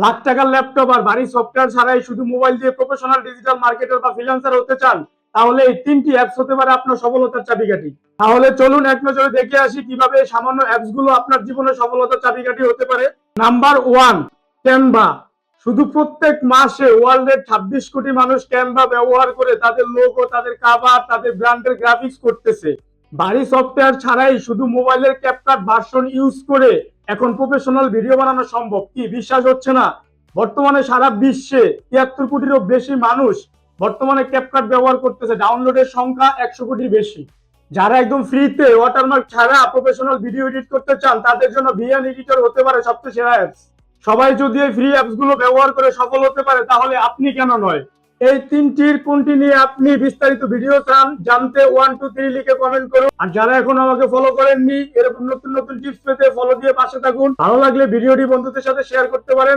লাখ টাকার ল্যাপটপ আর ভারী সফটওয়্যার ছাড়াই শুধু মোবাইল দিয়ে প্রফেশনাল ডিজিটাল মার্কেটার বা ফ্রিল্যান্সার হতে চান, তাহলে এই তিনটি অ্যাপস হতে পারে আপনার সফলতার চাবিকাঠি। তাহলে চলুন এক নজরে দেখে আসি কিভাবে এই সামান্য অ্যাপস গুলো আপনার জীবনে সফলতার চাবিকাঠি হতে পারে। Number one, Canva. শুধু প্রত্যেক মাসে ওয়ার্ল্ডের 26 কোটি মানুষ ক্যানভা ব্যবহার করে তাদের লোগো, তাদের কাভার, তাদের ব্র্যান্ডের গ্রাফিক্স করতেছে। ভারী সফটওয়্যার ছাড়াই শুধু মোবাইলের ক্যাপকাট ভার্সন ইউজ করে এখন প্রফেশনাল ভিডিও বানানো সম্ভব। কি বিশ্বাস হচ্ছে না? বর্তমানে সারা বিশ্বে 73 কোটিরও বেশি মানুষ বর্তমানে ক্যাপকাট ব্যবহার করতেছে। ডাউনলোডের সংখ্যা 100 কোটির বেশি। যারা একদম ফ্রিতে ওয়াটারমার্ক ছাড়া প্রফেশনাল ভিডিও এডিট করতে চান, তাদের জন্য ভিএন এডিটর হতে পারে সবচেয়ে সেরা অ্যাপস। সবাই যদি এই ফ্রি অ্যাপস গুলো ব্যবহার করে সফল হতে পারে, তাহলে আপনি কেন নয়? এই তিনটির কোনটি নিয়ে আপনি বিস্তারিত ভিডিও চান জানতে 1 2 3 লিখে কমেন্ট করুন। আর যারা এখন আমাকে ফলো করেননি, এরকম নতুন নতুন টিপস পেতে ফলো দিয়ে পাশে থাকুন। ভালো লাগলে ভিডিওটি বন্ধুদের সাথে শেয়ার করতে পারেন।